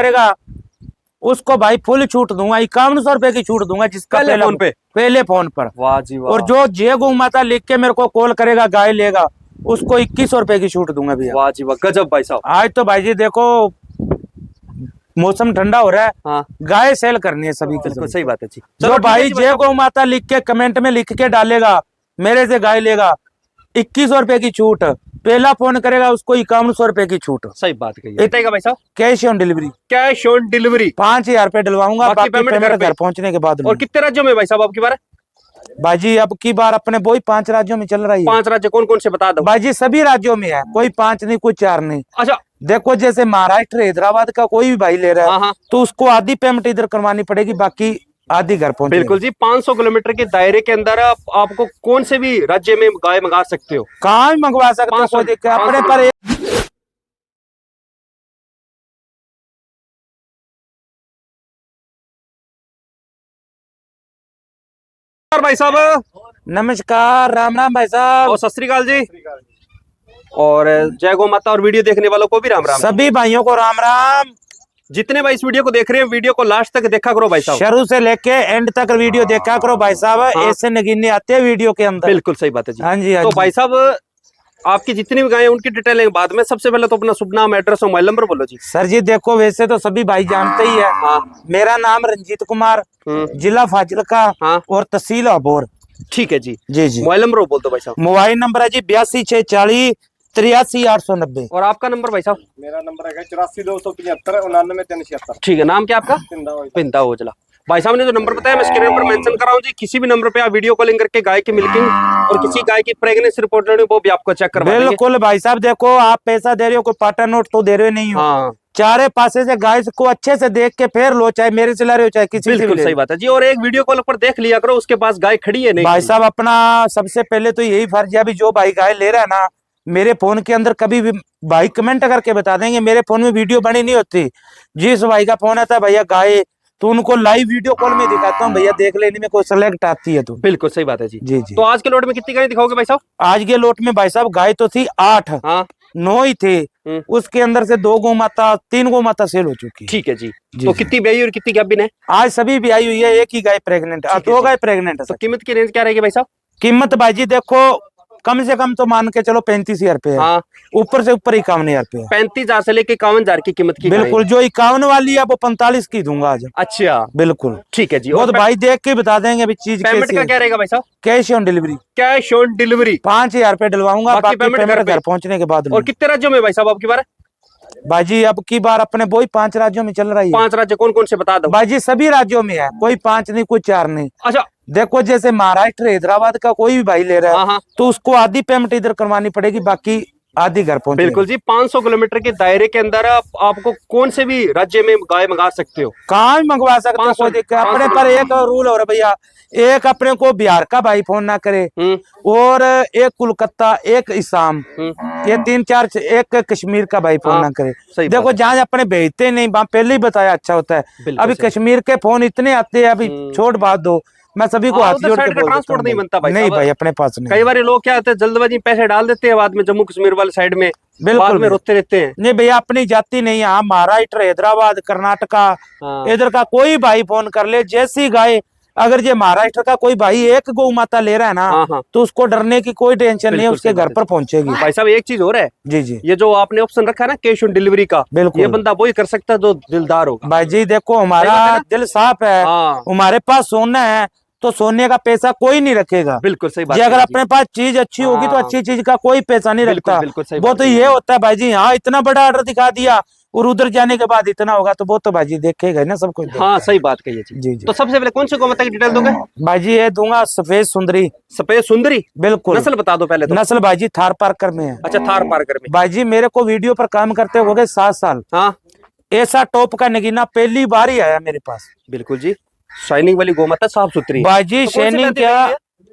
करेगा उसको भाई फुल छूट दूंगा, 5100 रुपए की छूट दूंगा जिसका पहले फोन पर। वाह जी वाह। और जो जय गौ माता लिख के मेरे को कॉल करेगा गाय लेगा उसको 2100 रुपए की छूट दूंगा भैया। वाह जी वाह, गजब भाई साहब। आज तो भाई जी देखो मौसम ठंडा हो रहा है, हाँ गाय सेल करनी है सभी के सही बात है जी। जो भाई जय गौ माता लिख के कमेंट में लिख के डालेगा मेरे से गाय लेगा 2100 रुपए की छूट, पहला फोन करेगा उसको 5100 रुपए की छूट। सही बात कही भाई साहब। Cash on delivery, cash on delivery 5000 रुपए डलवाऊंगा, बाकी पेमेंट घर पहुंचने के बाद। और कितने राज्यों में भाई साहब आपकी बार? भाई अब की बार अपने वही 5 राज्यों में चल रही है। 5 राज्य कौन कौन से बता दो भाई सभी राज्यों में है, कोई 5 नहीं कोई 4 नहीं। अच्छा देखो जैसे महाराष्ट्र हैदराबाद का कोई भी भाई ले रहा है हाँ। तो उसको आधी पेमेंट इधर करवानी पड़ेगी, बाकी आधी घर पहुंच। बिल्कुल जी, 500 किलोमीटर के दायरे के अंदर आपको कौन से भी राज्य में गाय मंगा सकते हो, कहाँ भी मंगवा सकते हो, कोई दिक्कत अपने पर। भाई साहब नमस्कार, राम राम भाई साहब। और सत श्री अकाल जी। और जय गौ माता और वीडियो देखने वालों को भी राम राम। सभी भाइयों को राम राम। जितने भाई इस वीडियो को देख रहे हैं वीडियो को लास्ट तक देखा करो भाई साहब, शुरू से लेके एंड तक वीडियो देखा करो भाई साहब। ऐसे नगीने आते हैं वीडियो के अंदर। बिल्कुल सही बात है जी। हाँ जी तो भाई साहब आपकी जितनी भी गाय हैं उनकी डिटेल है बाद में, सबसे पहले तो अपना शुभ नाम, एड्रेस और मोबाइल नंबर बोलो जी। सर जी देखो वैसे तो सभी भाई जानते ही है। हाँ। मेरा नाम रंजीत कुमार, जिला फाजिलका और तहसील अबोर। ठीक है जी जी। मोबाइल नंबर बोल दो भाई साहब। मोबाइल नंबर है जी 82 640 83 890। और आपका नंबर भाई साहब? मेरा नंबर है 84 275 99 376। ठीक है, नाम क्या आपका? पिंदा ओजला। भाई साहब ने जो नंबर बताया मैं स्क्रीन पर मेंशन कर रहा हूँ जी, किसी भी नंबर पे आप वीडियो कॉलिंग करके गाय की मिल्किंग और किसी गाय की प्रेगनेंसी रिपोर्ट लेनी वो भी आपको चेक करवा देंगे। बिल्कुल भाई साहब देखो आप पैसा दे रहे हो, कोई पाटा नोट तो दे रहे नहीं हो। हाँ। चारे पासे से गाय को अच्छे से देख के फिर लो, चाहे मेरे से ला रहे हो चाहे किसी से। बिल्कुल सही बात है जी। और एक वीडियो कॉल पर देख लिया करो उसके पास गाय खड़ी है नहीं। भाई साहब अपना सबसे पहले तो यही फर्ज है, अभी जो भाई गाय ले रहा है ना मेरे फोन के अंदर कभी भी भाई कमेंट करके बता देंगे, मेरे फोन में वीडियो बनी नहीं होती। जिस भाई का फोन आता है भैया गाय तो उनको लाइव वीडियो कॉल में दिखाता हूँ, भैया देख लेने में कोई सेलेक्ट आती है तो। बिल्कुल सही बात है जी। जी। तो आज के लोट में कितनी गाय दिखाओगे भाई साहब? आज के लोट में भाई साहब गाय तो थी 8। हाँ 9 ही थे, उसके अंदर से 2 गौ माता 3 गौ माता सेल हो चुकी है। ठीक है जी। तो कितनी ब्याई और कितनी गाभिन है? आज सभी ब्याई हुई है, एक ही गाय प्रेग्नेंट है, 2 गाय प्रेग्नेंट है। तो कीमत की रेंज क्या रहेगी भाई साहब? कीमत भाई जी देखो कम से कम तो मान के चलो 35,000 रुपए है। हाँ। ऊपर से ऊपर 51,000 रुपए। 35,000 से लेके 51,000 की कीमत की। बिल्कुल, जो 51 वाली है वो 45 की दूंगा आज। अच्छा बिल्कुल ठीक है जी। वो तो भाई देख के बता देंगे अभी चीज पेमेंट का क्या रहेगा भाई साहब? Cash on delivery, cash on delivery 5000 रुपए डलवाऊंगा, बाकी पेमेंट घर पहुंचने के बाद। और कितने राज्यों में भाई साहब आपकी बार? भाई जी अब की बार अपने वही 5 राज्यों में चल रही है। 5 राज्य कौन कौन से बता दो भाई जी सभी राज्यों में है, कोई 5 नहीं कोई 4 नहीं। अच्छा देखो जैसे महाराष्ट्र हैदराबाद का कोई भी भाई ले रहा है तो उसको आधी पेमेंट इधर करवानी पड़ेगी, बाकी आधी घर पहुंच। बिल्कुल जी, 500 किलोमीटर के दायरे के अंदर आपको कौन से भी राज्य में गाय मंगा सकते हो, कहाँ भी मंगवा सकते हो, कोई दिक्कत। अपने पर एक रूल हो रहा भैया, एक अपने को बिहार का भाई फोन ना करे और एक कोलकाता, एक इसाम, ये 3-4, एक कश्मीर का भाई फोन ना करे। देखो जहाँ अपने भेजते नहीं वहाँ पहले ही बताया अच्छा होता है। अभी कश्मीर के फोन इतने आते हैं, अभी छोड़ बात दो, मैं सभी को हाथ जोड़ के ट्रांसपोर्ट नहीं बनता भाई। नहीं भाई अपने पास नहीं। कई बार लोग क्या होते हैं जल्दबाजी पैसे डाल देते हैं बाद में जम्मू कश्मीर वाले साइड में, बाद में रोते रहते हैं। नहीं भैया अपनी जाति नहीं है, महाराष्ट्र हैदराबाद कर्नाटका इधर का कोई भाई फोन कर ले, जैसी गाय अगर ये महाराष्ट्र का कोई भाई एक गौ माता ले रहा है ना तो उसको डरने की कोई टेंशन नहीं है, उसके घर पर पहुंचेगी। भाई साहब एक चीज हो रहा है जी, ये जो आपने ऑप्शन रखा है ना कैश ऑन डिलीवरी का, बिल्कुल ये बंदा वही कर सकता है जो दिलदार होगा। भाई जी देखो हमारा दिल साफ है, हमारे पास सोना है तो सोने का पैसा कोई नहीं रखेगा। बिल्कुल सही बात जी, अगर अपने पास चीज अच्छी होगी तो अच्छी चीज का कोई पैसा नहीं रखता। वो तो ये होता है भाई जी, हाँ इतना बड़ा ऑर्डर दिखा दिया और उधर जाने के बाद इतना होगा तो वो तो भाई जी देखेगा ना सब कुछ। हाँ सही बात कही जी। तो सबसे पहले कौन सी गौ माता की डिटेल दोगे भाई जी? ये दूंगा सफेद सुंदरी। सफेद सुंदरी बिल्कुल। नस्ल बता दो पहले तो। नस्ल भाई जी थार पार्कर में है। अच्छा थार पार्कर में। भाई जी मेरे को वीडियो पर काम करते हो गए 7 साल। हाँ ऐसा टॉप का नगीना पहली बार ही आया मेरे पास। बिल्कुल जी, शाइनिंग वाली गौ माता साफ सुथरी। भाई जी शाइनिंग क्या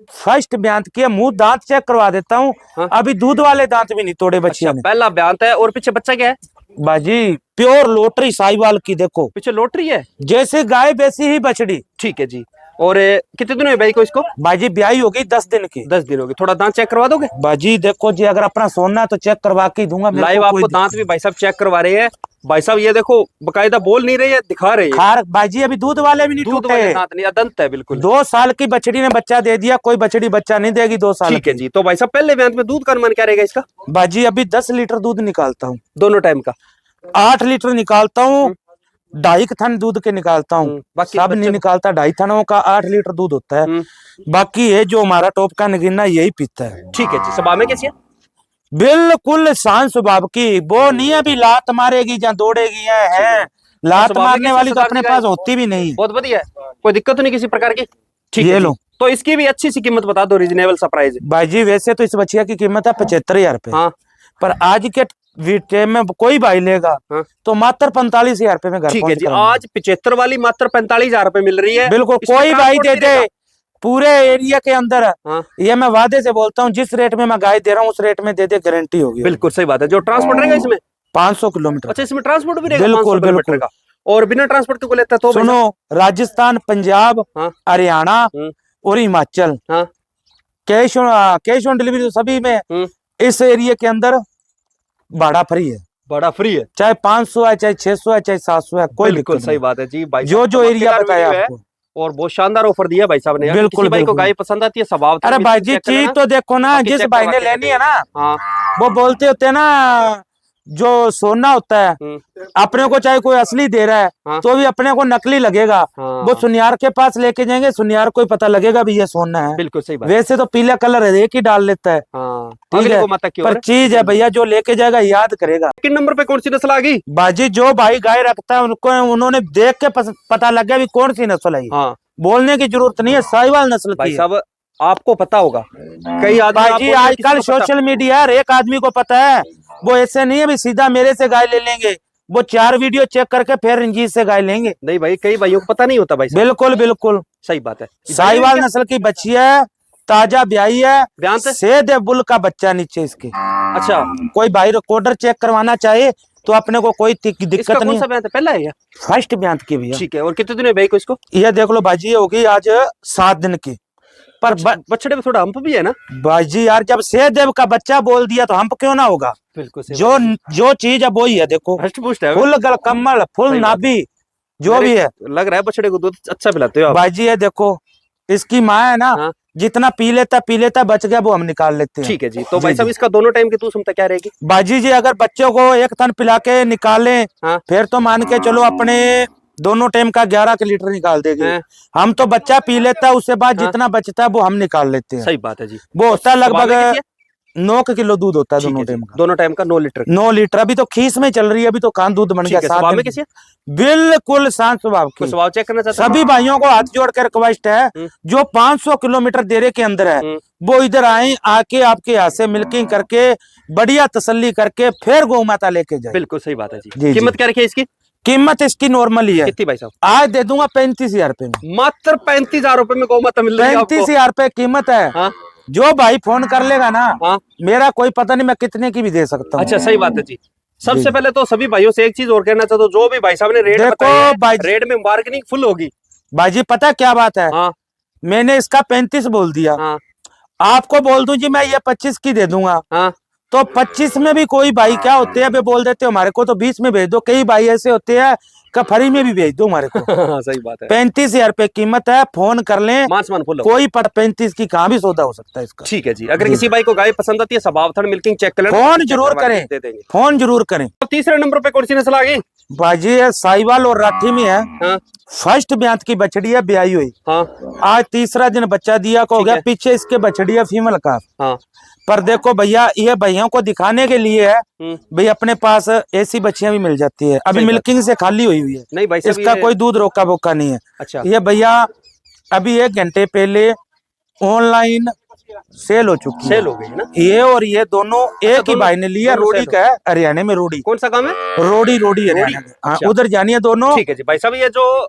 फर्स्ट बयान किया, मुंह दांत चेक करवा देता हूँ। अभी दूध वाले दांत भी नहीं तोड़े बच्चियों ने। पहला बयान है। और पीछे बच्चा क्या है? बाजी प्योर लोटरी साहिवाल की, देखो पीछे लोटरी है, जैसे गाय वैसी ही बछड़ी। ठीक है जी। और कितने दिन हुए भाई को इसको? बाजी ब्याई होगी 10 दिन की। 10 दिन हो गए। थोड़ा दांत चेक करवा दोगे? बाजी देखो जी, अगर अपना सोना है तो चेक करवा के ही दूंगा। मेरे लाइव को कोई आपको दांत भी भाई साहब चेक करवा रहे हैं। भाई साहब ये देखो बकायदा बोल नहीं रही है, दिखा रहे हैं। खार बाजी अभी दूध वाले भी नहीं दूध टूटे। वाले दांत नहीं, अदंत है बिल्कुल। 2 साल की बछड़ी ने बच्चा दे दिया, कोई बछड़ी बच्चा नहीं देगी 2 साल ठीक है की। जी। तो भाई साहब पहले ब्यान में दूध का अनुमान क्या रहेगा इसका? बाजी अभी 10 लीटर दूध निकालता हूँ, दोनों टाइम का। 8 लीटर निकालता हूँ, 2.5 थन दूध के निकालता हूँ। बाकी सब नहीं निकालता, 2.5 थनों का 8 लीटर दूध होता है। बाकी ये जो हमारा टॉप का नगीना यही पीता है। ठीक है जी। स्वभाव में कैसी है? बिल्कुल शांत स्वभाव की, वो नहीं अभी लात मारेगी या दौड़ेगी है। लात स्वभाव में मारने कैसी वाली तो स्वभाव अपने की पास गाय? होती भी नहीं। बहुत बढ़िया है, कोई दिक्कत तो नहीं किसी प्रकार की। ठीक ये है लो। जी। तो इसकी भी अच्छी सी कीमत बता दो, रीजनेबल सा प्राइस। भाई जी वैसे तो इस बछिया की कीमत है 75,000 रुपए। हाँ पर आज के टाइम में कोई भाई लेगा हाँ। तो मात्र 45,000 रुपए में घर ठीक है पहुंच जी। कराऊंगा। आज 75 वाली मात्र 45,000 रुपए मिल रही है। बिल्कुल इसमें कोई भाई ट्रांसपोर्ट दे भी दे रहेगा? पूरे एरिया के अंदर। हाँ ये मैं वादे से बोलता हूँ, जिस रेट में मैं गाय दे रहा हूँ उस रेट में दे दे, गारंटी होगी। बिल्कुल सही बात है। जो ट्रांसपोर्ट रहेगा इसमें 500 किलोमीटर। अच्छा, इसमें ट्रांसपोर्ट भी रहेगा? बिल्कुल 500 किलोमीटर बिल्कुल। का। और बिना ट्रांसपोर्ट के को लेता है तो भाई सुनो, राजस्थान, पंजाब, हाँ। हरियाणा और हिमाचल, हाँ। कैश ऑन डिलीवरी तो सभी में। इस एरिया के अंदर भाड़ा फ्री है, बड़ा फ्री है। चाहे 500 है, चाहे 600 है, चाहे 700 है, कोई बिल्कुल दिक्कत सही नहीं। बात है जी भाई। जो जो एरिया बताया आपको। और बहुत शानदार ऑफर दिया भाई साहब ने। बिल्कुल, किसी भाई को बिल्कुल। गाय पसंद आती है, स्वभाव अरे भाई जी चीज तो देखो ना, बाकी जिस चेक भाई करवा ने के लेनी है ना, हाँ वो बोलते होते हैं ना, जो सोना होता है अपने को चाहे कोई असली दे रहा है हाँ। तो भी अपने को नकली लगेगा। हाँ। वो सुनियार के पास लेके जाएंगे, सुनियार को ही पता लगेगा भी ये सोना है। बिल्कुल सही बात। वैसे तो पीला कलर है, एक ही डाल लेता है। हाँ ठीक अगले है, को मत पर चीज है भैया, जो लेके जाएगा याद करेगा। किन नंबर पे कौन सी नस्ल आ गई? बाजी जो भाई गाय रखता है उनको उन्होंने देख के पता लग गया भी कौन सी नस्ल है। हाँ बोलने की जरूरत नहीं है, साहिवाल नस्ल भाई की है। साहब आपको पता होगा, कई आदमी बाजी आजकल सोशल मीडिया हर एक आदमी को पता है। वो ऐसे नहीं है भी सीधा मेरे से गाय ले लेंगे, वो 4 वीडियो चेक करके फिर रंजीत से गाय लेंगे। नहीं भाई, कई भाइयों को पता नहीं होता भाई साहब। बिल्कुल बिल्कुल सही बात है। साहिवाल नस्ल की बच्ची है, ताजा ब्याई है, ब्यान से? सेध है, बुल का बच्चा नीचे इसके। अच्छा, कोई भाई रिकॉर्डर चेक करवाना चाहे तो अपने को कोई दिक्कत इसका नहीं कौन सा ब्यान था? पहला है या फर्स्ट ब्यान की भैया। ठीक है। और कितने दिन है भाई को इसको? ये देख लो बाजी, ये होगी आज 7 दिन की। पर बछड़े में थोड़ा हम्प भी है ना? बाजी यार, जब सेहदेव का बच्चा बोल दिया तो हम क्यों ना होगा। बिल्कुल सही जो चीज है वो ही है। देखो हष्ट पुष्ट है। फुल कमल, फुल नाभि, जो भी है। लग रहा है बछड़े को दूध अच्छा पिलाते हो आप। बाजी ये देखो, इसकी माँ है ना, हाँ। जितना पी लेता बच गया वो हम निकाल लेते हैं। ठीक है जी। तो भाई साहब इसका दोनों टाइम की तू क्षमता क्या रहेगी? बाजी जी अगर बच्चों को 1 थन पिला के निकालें हाँ। फिर तो मान के चलो अपने दोनों टाइम का 11 लीटर निकाल देगी। हाँ। हम तो बच्चा पी लेता है, उसके बाद हाँ। जितना बचता है वो हम निकाल लेते हैं। सही बात है जी। वो होता है स्वभाव में लगभग कैसी है? 9 किलो दूध होता है ठीक दोनों है जी। टाइम का। दोनों टाइम का 9 लीटर। 9 लीटर अभी तो खीस में चल रही है, अभी तो कान दूध बन ठीक गया। है। 7 स्वभाव में दिन कैसी है? बिल्कुल शांत स्वभाव की। स्वभाव चेक करना चाहते हैं? सभी भाइयों को हाथ जोड़ कर रिक्वेस्ट है, जो 500 किलोमीटर देरे के अंदर है वो इधर आए, आके आपके यहाँ से मिल्किंग करके बढ़िया तसल्ली करके फिर गौ माता लेके जाए। बिल्कुल सही बात है जी, जी। कीमत क्या रखी है इसकी? कीमत इसकी नॉर्मल ही है। कितनी भाई साहब? आज दे दूंगा 35,000 रुपए में। मात्र 35,000 रुपए में गौ माता मिल रही है आपको। 35,000 रुपए कीमत है। हाँ? जो भाई फोन कर लेगा ना, हाँ? मेरा कोई पता नहीं, मैं कितने की भी दे सकता हूँ। अच्छा, सही बात है जी। सबसे पहले तो सभी भाइयों से एक चीज और कहना चाहता हूँ, जो भी भाई साहब ने रेट देखो बताया है, भाई, रेट में बार्गेनिंग फुल होगी। भाईजी पता क्या बात है, हाँ मैंने इसका 35 बोल दिया, हाँ आपको बोल दूं जी मैं ये 25 की दे दूंगा, हाँ। तो 25 में भी कोई भाई क्या होते हैं, वे बोल देते हो हमारे को तो 20 में भेज दो। कई भाई ऐसे होते हैं कि फ्री में भी भेज दो हमारे को। सही बात है। 35,000 रुपए कीमत है, फोन कर लें, मान फुल हो। कोई 35 की कहाँ भी सौदा हो सकता है इसका। ठीक है जी। अगर किसी भाई को गाय पसंद आती है, स्वभाव थड़ मिल्किंग चेक कर लेना, फोन जरूर करें, दे देंगे। फोन जरूर करें। तो तीसरे नंबर पे कौन सी नस्ल आ गई? बाजी ये साहिवाल और राठी में है। हाँ फर्स्ट ब्यात की बछड़ी है, ब्याई हुई, हाँ आज तीसरा दिन बच्चा दिया को हो ठीक गया। है। पीछे इसके बछड़ी है फीमेल का। हाँ। पर देखो भैया, ये भैया को दिखाने के लिए है भाई, अपने पास ऐसी बच्चियां भी मिल जाती है। अभी सही बात। मिल्किंग से खाली हुई हुई है, नहीं भाई साहब, इसका ये- कोई दूध रोका बोका नहीं है। अच्छा। ये भैया अभी 1 घंटे पहले ऑनलाइन सेल हो चुकी सेल हो गई है ना? ये और ये दोनों एक ही दोनों- भाई ने लिया। दोनों रोडी सेल का है, हरियाणा में रोडी। कौन सा काम है? रोडी हरियाणा में। हाँ, अच्छा। उधर जानी है दोनों। ठीक है जी। भाई साहब ये जो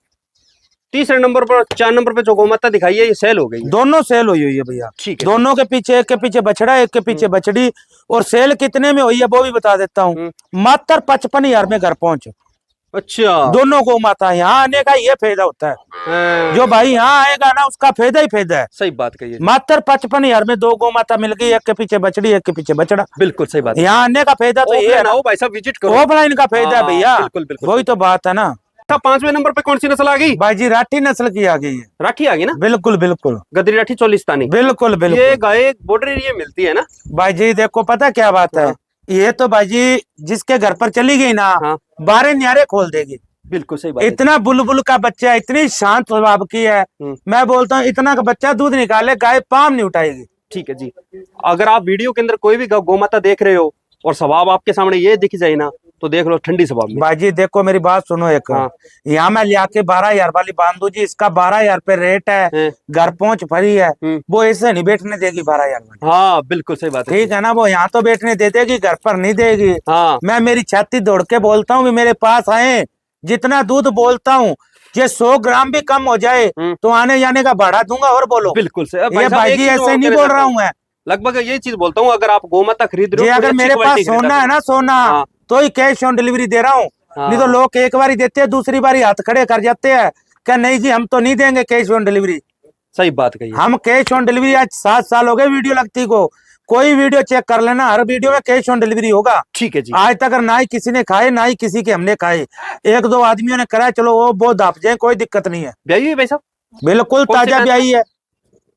तीसरे नंबर पर 4 नंबर पे जो गौमाता दिखाई है, ये सेल हो गई है। दोनों सेल हुई है भैया। ठीक है। दोनों के पीछे, एक के पीछे बछड़ा, एक के पीछे बछड़ी। और सेल कितने में हुई है वो भी बता देता हूँ, मात्र 55,000 में घर पहुंच। अच्छा दोनों गौ माता यहाँ आने का ये फायदा होता है। जो भाई यहाँ आएगा ना उसका फायदा ही फायदा है। सही बात कही। मात्र 55,000 में 2 गौ माता मिल गई, एक के पीछे बछड़ी एक के पीछे बछड़ा। बिल्कुल सही बात। यहाँ आने का फायदा तो ये है ना, भाई साहब विजिट करो, ऑफलाइन का फायदा है भैया। बिल्कुल बिल्कुल, वही तो बात है ना। 5वें नंबर पे कौन सी नस्ल आ गई? भाई जी राठी नस्ल की आ गई है। राठी आ गई ना? बिल्कुल बिल्कुल, गदरी राठी चोलिस्तानी। बिल्कुल बिल्कुल। ये गाय बॉर्डर एरिया मिलती है ना भाई जी? देखो पता क्या बात है, ये तो भाई जी जिसके घर पर चली गई ना 12 न्यारे खोल देगी। बिल्कुल सही बात। इतना बुलबुल का बच्चा, इतनी शांत स्वभाव की है। मैं बोलता हूँ इतना का बच्चा दूध निकाले गाय पाम नहीं उठाएगी। ठीक है जी। अगर आप वीडियो के अंदर कोई भी गौ माता देख रहे हो और स्वभाव आपके सामने ये दिख जाए ना तो देख लो ठंडी स्वभाव में। भाई जी देखो मेरी बात सुनो एक, यहाँ मैं लिया के 12,000 वाली बांधू जी, इसका 12,000 पे रेट है, घर पहुंच भरी है। वो ऐसे नहीं बैठने देगी 12,000 वाली। हाँ बिल्कुल सही बात है। ठीक है ना, वो यहाँ तो बैठने दे देगी, घर पर नहीं देगी। मैं मेरी छाती दौड़ के बोलता हूँ मेरे पास आए, जितना दूध बोलता हूँ ये 100 ग्राम भी कम हो जाए तो आने जाने का भाड़ा दूंगा। और बोलो बिल्कुल सही। ये भाई जी ऐसे नहीं बोल रहा हूँ मैं, लगभग ये चीज बोलता हूँ। अगर आप गौ माता खरीद रहे हो, अगर मेरे पास सोना है ना, सोना तो ही कैश ऑन डिलीवरी दे रहा हूँ। नहीं तो लोग एक बार देते हैं, दूसरी बार हाथ खड़े कर जाते हैं, क्या नहीं जी हम तो नहीं देंगे कैश ऑन डिलीवरी। सही बात कही। हम कैश ऑन डिलीवरी, आज 7 साल हो गए वीडियो लगती को, कोई वीडियो चेक कर लेना, हर वीडियो में कैश ऑन डिलीवरी होगा। ठीक है जी। आज तक ना ही किसी ने खाए ना ही किसी के हमने खाए, 1-2 आदमियों ने कराया, चलो वो दाप जाए, कोई दिक्कत नहीं है। ब्याई है भाई साहब? बिल्कुल ताजा ब्याई है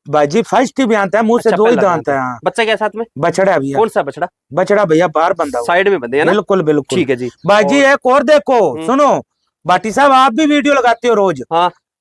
भाई जी, फर्स्ट ही ब्यांत है, मुंह से 2 ही दांत है। बच्चा क्या साथ में? बछड़ा भैया। कौन सा बछड़ा? बछड़ा भैया बाहर बंधा, साइड में बंधे है ना? बिल्कुल बिल्कुल। ठीक है जी। भाई जी एक और देखो, सुनो बाटी साहब, आप भी वीडियो लगाते हो रोज।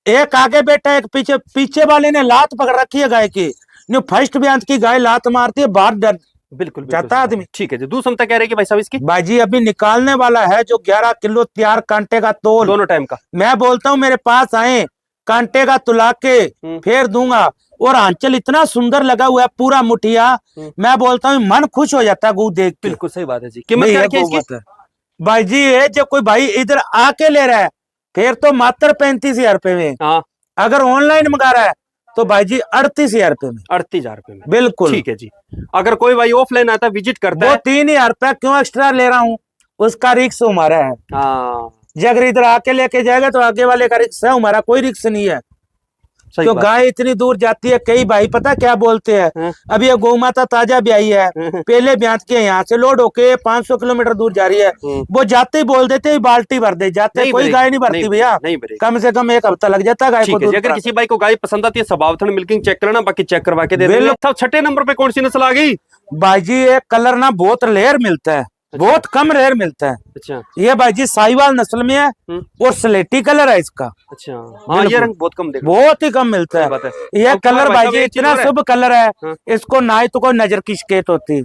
एक आगे बैठा एक पीछे, पीछे वाले ने लात पकड़ रखी है गाय की, फर्स्ट ब्यांत की गाय लात मारती है, बाहर डर बिल्कुल जाता आदमी। ठीक है जी। दूध क्षमता क्या रहेगी भाई साहब इसकी? भाई जी अभी निकालने वाला है जो 11 किलो तैयार कांटे का तोल, दोनों टाइम का। मैं बोलता हूँ मेरे पास आए, कांटे का तुला के फिर दूंगा। और आंचल इतना सुंदर लगा हुआ है पूरा मुठिया, मैं बोलता हूँ मन खुश हो जाता है गू देख के। बिल्कुल सही बात है जी। कीमत क्या है इसकी? भाई जी ये जो कोई भाई इधर आके ले रहा है फिर तो मात्र 35,000 रुपए में। अगर ऑनलाइन मंगा रहा है तो भाई जी 38,000 रुपए में। 38,000 रुपए में, बिल्कुल। ठीक है जी। अगर कोई भाई ऑफलाइन आता विजिट करता है, 3,000 रुपया क्यों एक्स्ट्रा ले रहा हूँ, उसका रिक्स हमारा है। अगर इधर आके लेके जाएगा तो आगे वाले का रिक्स है, हमारा कोई रिक्स नहीं है। तो गाय इतनी दूर जाती है, कई भाई पता क्या बोलते हैं, अब ये गौ माता ताजा ब्याई है, पहले ब्यांत के यहाँ से लोड होके 500 किलोमीटर दूर जा रही है, वो जाते ही बोल देते हैं बाल्टी भर दे जाते, कोई गाय नहीं भरती भैया, कम से कम 1 हफ्ता लग जाता है गाय को। अगर किसी भाई को गाय पसंद आती है, स्वभावथन मिल्किंग चेक करना, बाकी चेक करवा के दे देना। 6ठे नंबर पे कौन सी नस्ल आ गई? भाई जी एक कलर ना बहुत रेयर मिलता है, बहुत कम रेयर मिलता है। अच्छा। ये भाई जी साहिवाल नस्ल में है और स्लेटी कलर है इसका। अच्छा। हाँ, ये रंग बहुत कम देखा, बहुत ही कम मिलता है। ये कलर भाई जी इतना शुभ कलर है, इसको ना ही तो कोई नजर की शिकायत होती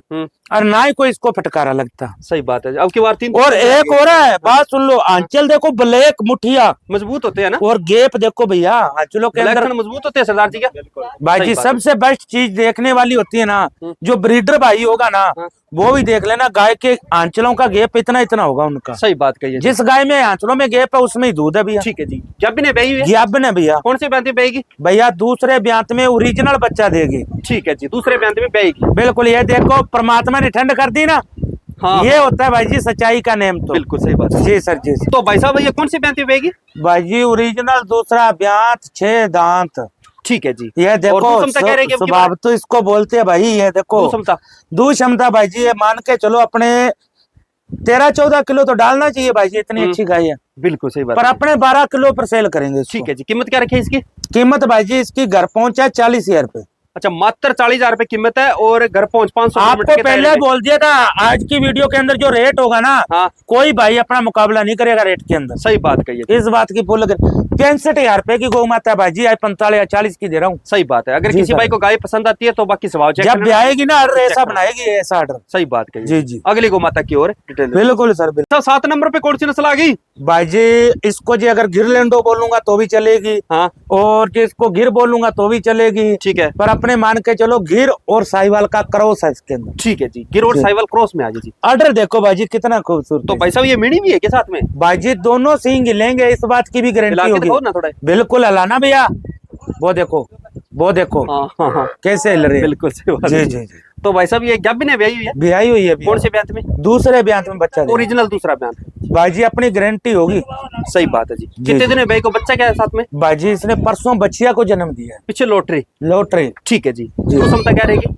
और ना ही कोई इसको फटकारा लगता। सही बात है। अब की बार 3 और एक और है, बात सुन लो, आंचल देखो ब्लैक मुठिया मजबूत होते हैं ना, और गेप देखो भैया आंचलों के अंदर मजबूत होते हैं सरदार जी। क्या भाई जी सबसे बेस्ट चीज देखने वाली होती है ना, जो ब्रीडर भाई होगा ना वो भी देख लेना, गाय के आंचलों का गेप इतना इतना होगा उनका। सही बात कही। जिस गाय में आंचलों में गेप है उसमें ही दूध है भैया। ठीक है जी। जब ने ब्याई है? जब ने भैया। कौन से ब्यांत में ब्याएगी? भैया दूसरे ब्यांत में ओरिजिनल बच्चा देगी। ठीक है जी, दूसरे ब्यांत में ब्याएगी। बिल्कुल। ये देखो परमात्मा ने ठंड कर दी ना। हाँ, ये होता है भाई जी सच्चाई का नेम। तो बिल्कुल सही बात है। जी सर जी। तो भाई साहब ये कौन से ब्यांत में ब्याएगी? भाई जी ओरिजिनल दूसरा ब्यांत 6 दांत। ठीक है जी। ये देखो स्वभाव तो इसको बोलते हैं भाई, ये देखो दूध क्षमता भाई जी ये मान के चलो अपने 13-14 किलो तो डालना चाहिए भाई जी, इतनी अच्छी गाय है। बिल्कुल सही बात। पर अपने 12 किलो पर सेल करेंगे। ठीक है जी। कीमत क्या रखी है इसकी? कीमत भाई जी इसकी घर पहुंचा 40,000 रुपए। अच्छा, मात्र 40,000 रुपए कीमत है और घर पहुंच 500। आपको पहले बोल दिया था आज की वीडियो के अंदर जो रेट होगा ना, कोई भाई अपना मुकाबला नहीं करेगा रेट के अंदर। सही बात कही। इस बात की फुल 65,000 रुपए की गौ माता भाई जी आज 45 या 40 की दे रहा हूँ। सही बात है। अगर किसी भाई को गाय पसंद आती है तो बाकी स्वभाव जब भी आएगी ना ऐसा बनाएगी ऐसा ऑर्डर। सही बात कही जी जी। अगली गौ माता की ओर डिटेल। बिल्कुल सर बिल्कुल। 7 नंबर पे कौन सी नस्ल आ गई? भाई जी इसको जी अगर गिरलैंडो बोलूंगा तो भी चलेगी, और जिसको गिर बोलूंगा तो भी चलेगी। ठीक है। पर अपने मान के चलो गिर और साहिवाल का क्रॉस है इसके अंदर। ठीक है जी। गिर और साहिवाल क्रॉस में आ गई जी। ऑर्डर देखो भाई जी कितना खूबसूरत। तो भाई साहब ये मिनी भी है के साथ में? भाई जी दोनों सींग लेंगे, इस बात की भी गारंटी होगी। ना थोड़ा बिल्कुल हलाना भैया, वो देखो वो देखो हाँ कैसे हिल रही है। बिल्कुल सही बात जी है। जी जी। तो भाई साहब ये गैप भी नहीं ब्याई हुई है? ब्याही हुई है भैया। कौन से ब्यात में? दूसरे ब्याह में बच्चा देगा। ओरिजिनल दूसरा ब्यात। भाई जी अपनी गारंटी होगी। सही बात है जी। कितने दिन में ब्याई को बच्चा क्या है साथ में? भाई जी इसने परसों बच्चिया को जन्म दिया है। पीछे लॉटरी। लॉटरी। ठीक है जी। तो क्षमता क्या रहेगी?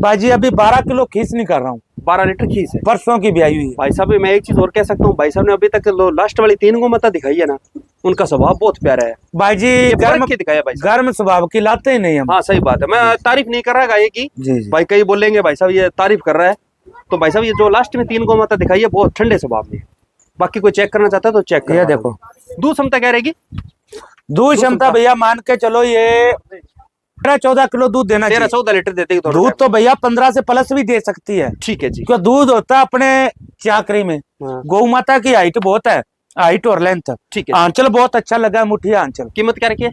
भाई जी अभी 12 किलो खींच नहीं कर रहा हूँ। 12 लीटर खीस है। परसों की ब्याही हुई है। भाई साहब मैं एक चीज और कह सकता हूँ, भाई साहब ने अभी तक लास्ट वाली 3 गोमाता दिखाई है ना, उनका स्वभाव बहुत प्यारा है। भाई जी गर्म के दिखाया भाई साहब। गर्म स्वभाव की लाते ही नहीं हम। हाँ सही बात है। मैं तारीफ नहीं कर रहा गाय की। जी जी। भाई कई बोलेंगे भाई साहब ये तारीफ कर रहा है, तो भाई साहब ये जो लास्ट में 3 गोमाता दिखाई है बहुत ठंडे स्वभाव में। बाकी कोई चेक करना चाहता है तो चेक कर। ये देखो दूध क्षमता क्या रहेगी? दूध क्षमता भैया मान के चलो ये 13-14 किलो दूध देना चाहिए। 13-14 लीटर देते हैं दूध तो भैया 15 से प्लस भी दे सकती है। ठीक है जी। क्यों दूध होता है अपने चाकरी में। हाँ। गौ माता की हाइट बहुत है, हाइट और लेंथ। ठीक है। आंचल बहुत अच्छा लगा, मुठिया आंचल। कीमत क्या रखी है?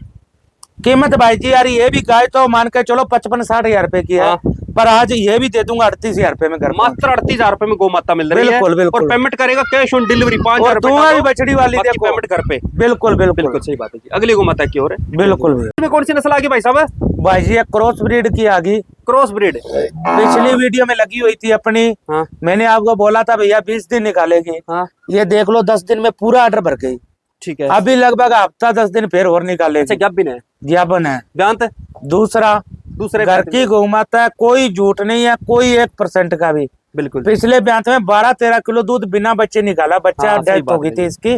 कीमत भाई जी यार ये भी गाय तो मान के चलो 55-60 हजार रुपए की है। हाँ। पर आज ये भी दे दूंगा 38 हजार रुपए में घर मात्र 38,000 रुपए में गौ माता मिल रही है। बिल्कुल, बिल्कुल। और पेमेंट करेगा कैश ऑन डिलीवरी 5,000 रुपए दूंगा भी बछड़ी वाली बाकी देखो। पेमेंट घर पे। बिल्कुल बिल्कुल बिल्कुल सही बात है जी। अगली गौ माता की ओर है। बिल्कुल भैया। इसमें कौन सी नस्ल आ गई भाई साहब? भाई जी एक क्रॉस ब्रीड की आ गई। Cross breed. पिछली वीडियो में लगी हुई थी अपनी। हाँ। मैंने आपको बोला था भैया 20 दिन निकालेगी। हाँ। ये देख लो 10 दिन में पूरा ऑर्डर भर गई। ठीक है। अभी लगभग हफ्ता 10 दिन फिर और निकालेगी। अच्छा गैप भी नहीं है? ज्ञापन है। ब्यांत दूसरा दूसरे घर की गौ माता है, कोई झूठ नहीं है, कोई 1% का भी। बिल्कुल। पिछले ब्यांत में 12-13 किलो दूध बिना बच्चे निकाला। बच्चा हाँ, सही डेथ बात हो गई है थी इसकी,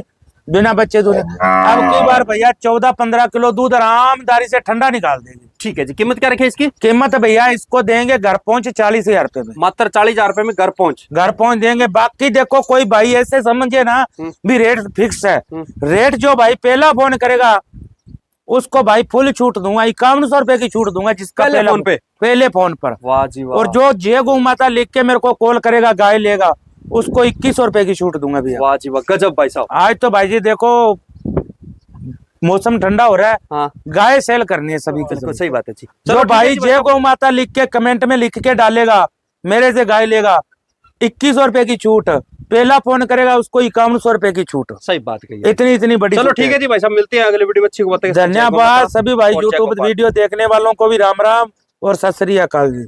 बिना बच्चे दूध। अब की बार भैया 14-15 किलो दूध आरामदारी से ठंडा निकाल देगी। ठीक है जी। कीमत क्या रखी है इसकी? कीमत भैया इसको देंगे घर पहुंच 40 हजार रुपए में। मात्र 40,000 रुपए में घर पहुंच। घर पहुंच देंगे। बाकी देखो कोई भाई ऐसे समझे ना भी रेट फिक्स है। रेट जो भाई पहला फोन करेगा उसको भाई फुल छूट दूंगा, 5100 रुपए की छूट दूंगा जिसका पहले फोन पे? पहले फोन पर। वाह जी वाह। और जो जय गौ माता लिख के मेरे को कॉल करेगा गाय लेगा उसको 2100 रुपए की छूट दूंगा भैया। वाह जी वाह गजब भाई साहब। आज तो भाई जी देखो मौसम ठंडा हो रहा है। हाँ गाय सेल करनी है सभी बिल्कुल को। सही बात है जी। जो ठीक है भाई जी, जय गौ माता लिख के कमेंट में लिख के डालेगा मेरे से गाय लेगा 2100 रुपए की छूट, पहला फोन करेगा उसको 5100 रुपए की छूट। सही बात कही है। इतनी बड़ी चलो छूट ठीक है जी भाई साहब, मिलते हैं अगले वीडियो में। अच्छी को बताइए। धन्यवाद सभी भाई यूट्यूब वीडियो देखने वालों को भी राम राम और सत श्री अकाल जी।